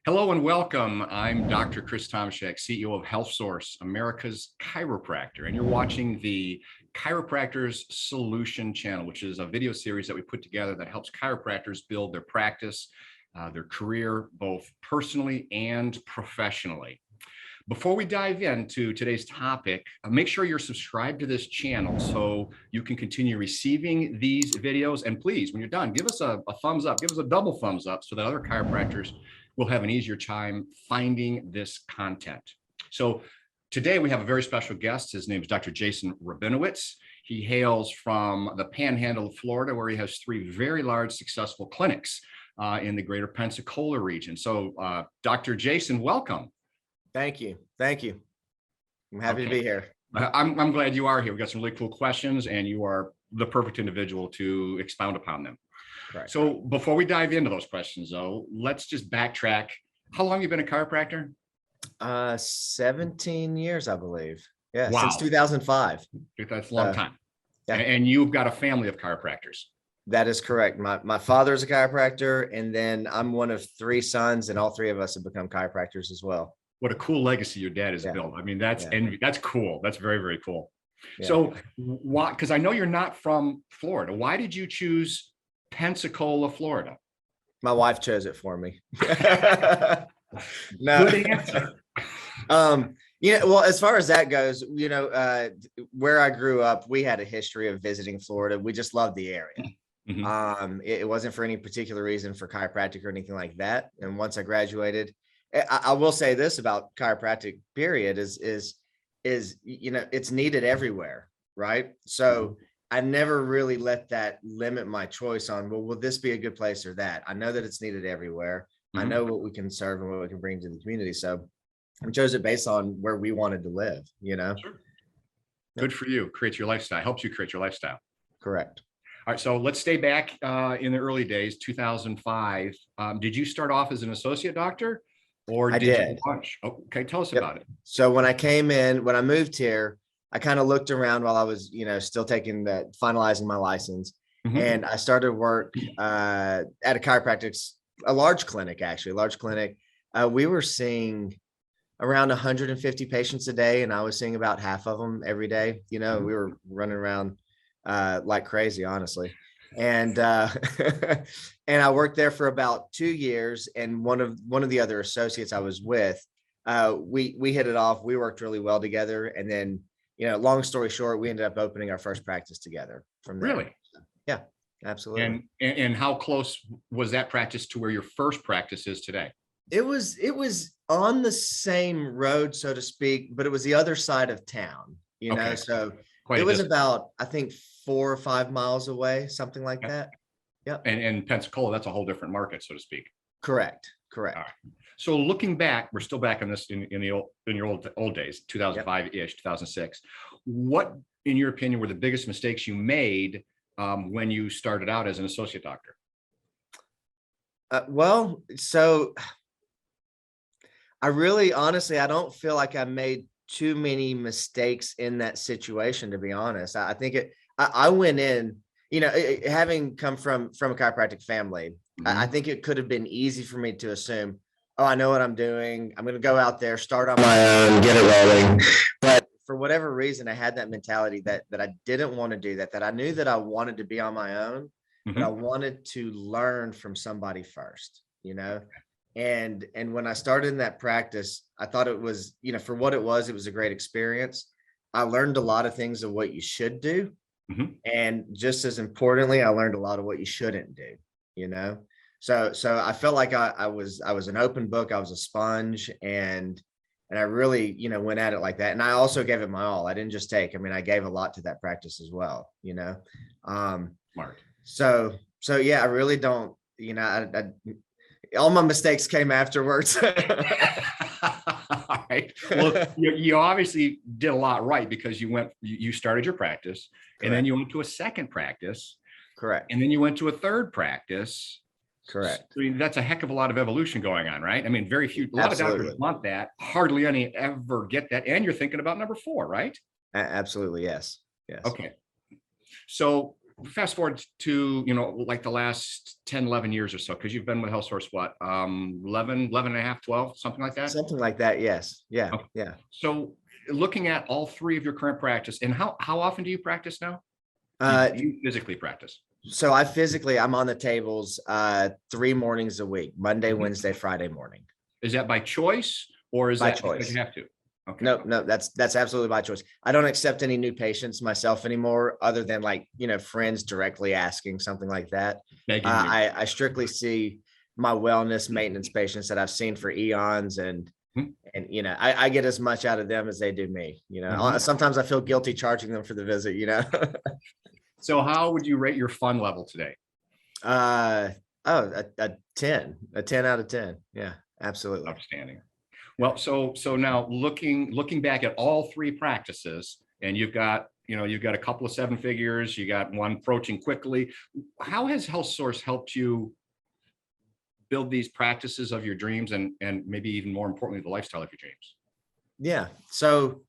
Hello and welcome. I'm Dr. Tomshack, CEO of HealthSource, America's chiropractor, and you're watching the Chiropractors Solution channel, which is a video series that we put together that helps chiropractors build their practice, their career, both personally and professionally. Before we dive into today's topic, make sure you're subscribed to this channel so you can continue receiving these videos. And please, when you're done, give us a thumbs up, give us a double thumbs up so that other chiropractors will have an easier time finding this content. So today we have a very special guest. His name is Dr. Jason Rabinowiz. He hails from the Panhandle of Florida, where he has 3 very large successful clinics in the greater Pensacola region. So Dr. Jason, welcome. Thank you. Thank you. I'm happy to be here. I'm glad you are here. We've got some really cool questions and you are the perfect individual to expound upon them. Right. So before we dive into those questions though, let's just backtrack. How long have you been a chiropractor? 17 years, I believe. Yeah, wow. Since 2005. That's a long time. Yeah. And you've got a family of chiropractors. That is correct. My father's a chiropractor, and then I'm one of 3 sons, and all 3 of us have become chiropractors as well. What a cool legacy your dad has built. I mean, that's cool. That's very, very cool. Yeah. So why, because I know you're not from Florida. Why did you choose Pensacola, Florida? My wife chose it for me. No. Good answer. Well, as far as that goes, where I grew up, we had a history of visiting Florida. We just loved the area. Mm-hmm. It wasn't for any particular reason for chiropractic or anything like that. And once I graduated, I will say this about chiropractic period is it's needed everywhere. Right. So I never really let that limit my choice on, well, will this be a good place or that? I know that it's needed everywhere. I know what we can serve and what we can bring to the community. So we chose it based on where we wanted to live, Sure. Good for you. Creates your lifestyle, helps you create your lifestyle. Correct. All right. So let's stay back in the early days, 2005. Did you start off as an associate doctor? Or did you launch? Okay, tell us about it. So when I moved here, I kind of looked around while I was, still finalizing my license. And I started work at a large clinic. We were seeing around 150 patients a day, and I was seeing about half of them every day. We were running around like crazy, honestly. And and I worked there for about 2 years. And one of the other associates I was with, we hit it off. We worked really well together. And then, long story short, we ended up opening our first practice together from there. Really? Yeah, absolutely. And how close was that practice to where your first practice is today? It was on the same road, so to speak, but it was the other side of town, Okay. So it was about, I think, 4 or 5 miles away, something like that. Yeah. And Pensacola, that's a whole different market, so to speak. Correct. All right. So looking back, we're still back in this in your old days, 2005-ish, 2006. What, in your opinion, were the biggest mistakes you made when you started out as an associate doctor? So I really, honestly, I don't feel like I made too many mistakes in that situation, to be honest. I think I went in, having come from a chiropractic family, I think it could have been easy for me to assume, oh, I know what I'm doing. I'm going to go out there, start on my own, get it rolling. But for whatever reason, I had that mentality that I didn't want to do that I knew that I wanted to be on my own, but I wanted to learn from somebody first, And when I started in that practice, I thought it was, for what it was a great experience. I learned a lot of things of what you should do. And just as importantly, I learned a lot of what you shouldn't do, So I felt like I was an open book. I was a sponge, and I really, went at it like that. And I also gave it my all. I didn't just take. I gave a lot to that practice as well, Smart. So yeah, I really don't, all my mistakes came afterwards. All right. Well, you obviously did a lot right, because you started your practice. Correct. And then you went to a second practice. Correct. And then you went to a third practice. Correct. So that's a heck of a lot of evolution going on, right? Very few, a lot of doctors want that. Hardly any ever get that. And you're thinking about number 4, right? Absolutely. Yes. Okay. So fast forward to, like the last 10, 11 years or so, because you've been with HealthSource, what, 11 and a half, 12, something like that? Something like that. Yes. Yeah. Okay. Yeah. So looking at all three of your current practice, and how often do you practice now? Do you physically practice? So I'm on the tables 3 mornings a week, Monday, Wednesday, Friday morning. Is that by choice, or is By that because choice. you have to? Okay. No, that's absolutely by choice. I don't accept any new patients myself anymore, other than like, friends directly asking something like that. Begging you. I strictly see my wellness maintenance patients that I've seen for eons, and I get as much out of them as they do me. Sometimes I feel guilty charging them for the visit. So how would you rate your fun level today? A 10 out of 10. Yeah, absolutely. Outstanding. Well, so now looking back at all three practices, and you've got a couple of 7 figures, you got one approaching quickly. How has HealthSource helped you build these practices of your dreams, and maybe even more importantly, the lifestyle of your dreams? Yeah. So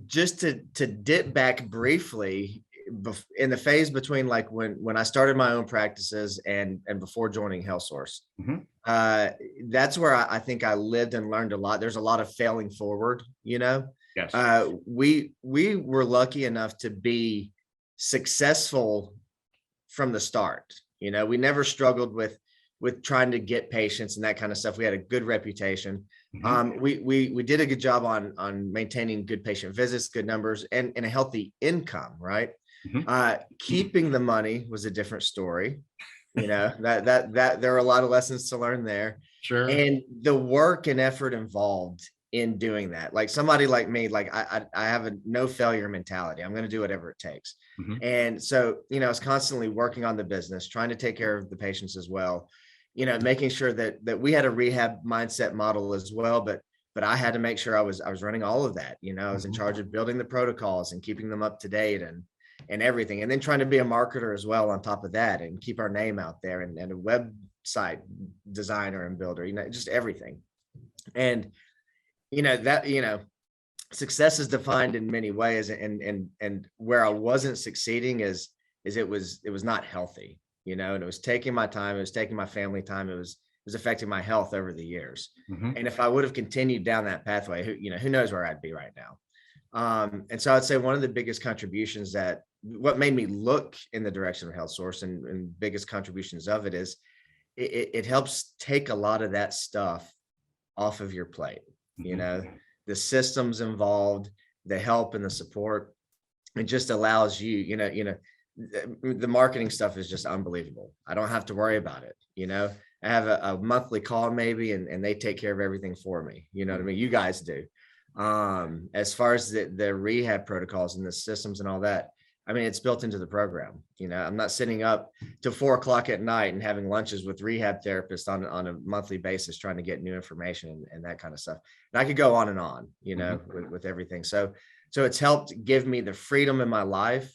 just to dip back briefly, in the phase between like when I started my own practices and before joining HealthSource, that's where I think I lived and learned a lot. There's a lot of failing forward, Yes. We were lucky enough to be successful from the start. We never struggled with trying to get patients and that kind of stuff. We had a good reputation. We did a good job on maintaining good patient visits, good numbers, and a healthy income, right? Keeping the money was a different story. That there are a lot of lessons to learn there. Sure. And the work and effort involved in doing that. Like somebody like me, like I have a no failure mentality. I'm going to do whatever it takes. And so, I was constantly working on the business, trying to take care of the patients as well, making sure that we had a rehab mindset model as well. But I had to make sure I was running all of that. I was in charge of building the protocols and keeping them up to date and everything. And then trying to be a marketer as well on top of that, and keep our name out there, and a website designer and builder, just everything. And, success is defined in many ways. And where I wasn't succeeding is it was not healthy, and it was taking my time, it was taking my family time, it was affecting my health over the years. And if I would have continued down that pathway, who knows where I'd be right now. And so I'd say one of the biggest contributions what made me look in the direction of HealthSource, and biggest contributions of it is it helps take a lot of that stuff off of your plate. The systems involved, the help and the support, it just allows you, the marketing stuff is just unbelievable. I don't have to worry about it. I have a monthly call maybe, and they take care of everything for me. You know what I mean? You guys do. As far as the rehab protocols and the systems and all that, I mean, it's built into the program. I'm not sitting up till 4:00 at night and having lunches with rehab therapists on a monthly basis, trying to get new information and that kind of stuff. And I could go on and on, with everything. So it's helped give me the freedom in my life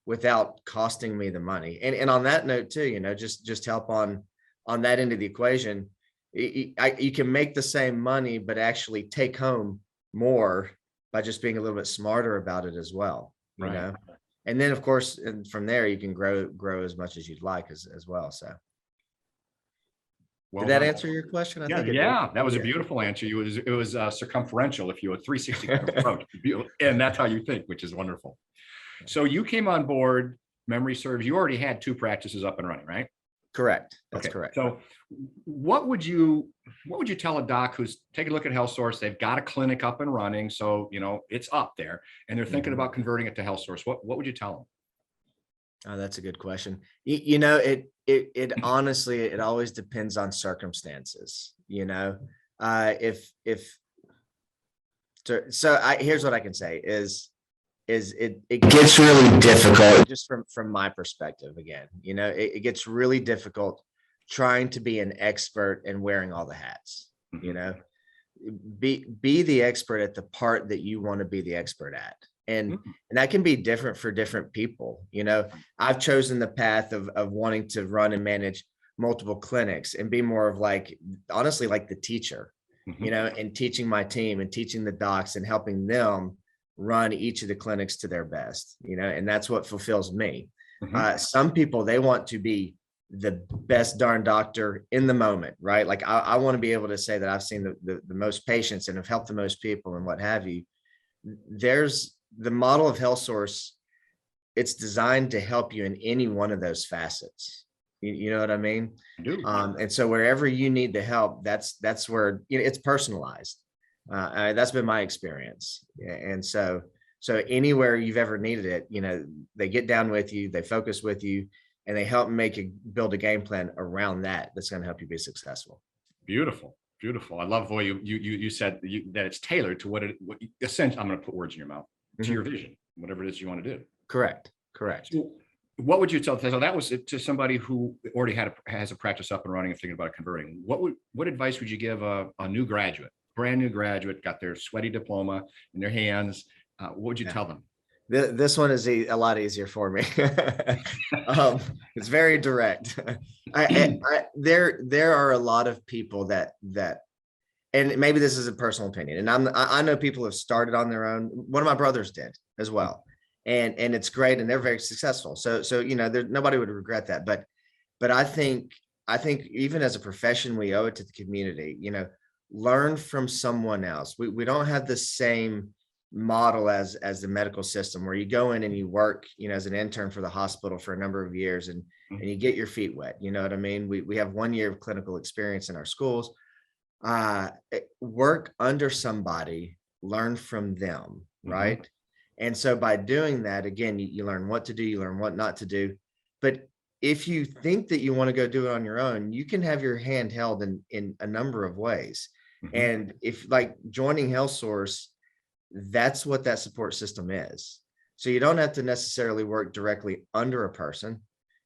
without costing me the money. And on that note too, just help on that end of the equation. You can make the same money, but actually take home more by just being a little bit smarter about it as well. Right. And then of course, and from there you can grow as much as you'd like as well. So did that answer your question? I think it yeah, did. that was a beautiful answer. It was circumferential, if you a 360 approach, and that's how you think, which is wonderful. So you came on board, memory serves, you already had 2 practices up and running, right? Correct. That's correct. So what would you tell a doc who's taking a look at HealthSource? They've got a clinic up and running, so it's up there, and they're thinking about converting it to HealthSource. What would you tell them? Oh, that's a good question. It honestly, it always depends on circumstances. Here's what I can say is it gets really difficult, just from my perspective. Again, it gets really difficult trying to be an expert and wearing all the hats. Be the expert at the part that you want to be the expert at. And that can be different for different people. I've chosen the path of wanting to run and manage multiple clinics and be more of honestly, like the teacher, and teaching my team and teaching the docs and helping them run each of the clinics to their best, and that's what fulfills me. Mhm. Some people, they want to be the best darn doctor in the moment, right? Like I want to be able to say that I've seen the most patients and have helped the most people and what have you. There's the model of HealthSource. It's designed to help you in any one of those facets. You know what I mean? I do. And so wherever you need the help, that's where, it's personalized. That's been my experience. And so anywhere you've ever needed it, they get down with you, they focus with you, and they help build a game plan around that's going to help you be successful. Beautiful. Beautiful. I love the way you said that it's tailored to essentially, I'm going to put words in your mouth, to your vision, whatever it is you want to do. Correct. So what would you tell? So that was to somebody who already has a practice up and running and thinking about converting. What advice would you give a new graduate, brand new graduate, got their sweaty diploma in their hands? What would you tell them? This one is a lot easier for me. It's very direct. There are a lot of people that, and maybe this is a personal opinion, and I know people have started on their own. One of my brothers did as well. And it's great, and they're very successful. So nobody would regret that. But I think even as a profession, we owe it to the community. Learn from someone else. We don't have the same model as the medical system, where you go in and you work, as an intern for the hospital for a number of years, and you get your feet wet. You know what I mean? We have 1 year of clinical experience in our schools. Work under somebody, learn from them, right? And so by doing that, again, you learn what to do, you learn what not to do. But if you think that you want to go do it on your own, you can have your hand held in a number of ways. And if, like, joining HealthSource, that's what that support system is. So you don't have to necessarily work directly under a person.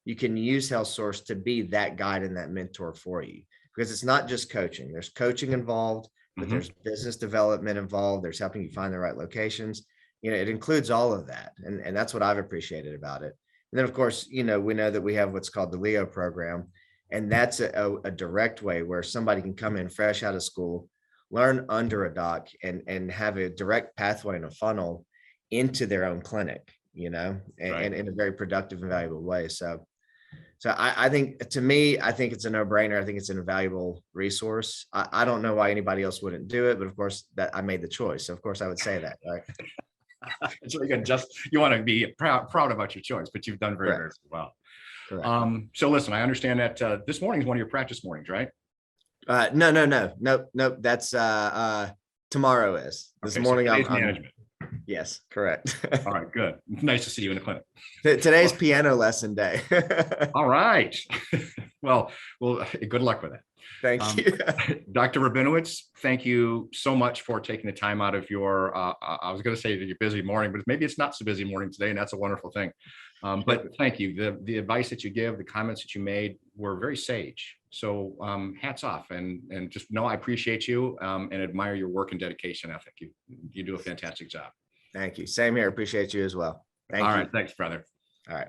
You can use HealthSource to be that guide and that mentor for you, because it's not just coaching. There's coaching involved, but there's business development involved. There's helping you find the right locations. It includes all of that. And that's what I've appreciated about it. And then, of course, we know that we have what's called the Leo program. And that's a direct way where somebody can come in fresh out of school, learn under a doc, and have a direct pathway and a funnel into their own clinic, and in a very productive and valuable way. So I think, to me, I think it's a no-brainer. I think it's an invaluable resource. I don't know why anybody else wouldn't do it, but of course that I made the choice. So of course I would say that, right? So again, you want to be proud about your choice, but you've done very, very well. Correct. So listen, I understand that this morning is one of your practice mornings, right? No. That's tomorrow is. This morning so management. Yes, correct. All right, good. Nice to see you in the clinic. Today's piano lesson day. All right. Well, good luck with it. Thank you. Dr. Rabinowiz, thank you so much for taking the time out of your, I was going to say your busy morning, but maybe it's not so busy morning today, and that's a wonderful thing. But thank you. The advice that you give, the comments that you made were very sage. So hats off, and just know I appreciate you and admire your work and dedication ethic. You do a fantastic job. Thank you. Same here. Appreciate you as well. Thank you. All right. Thanks, brother. All right.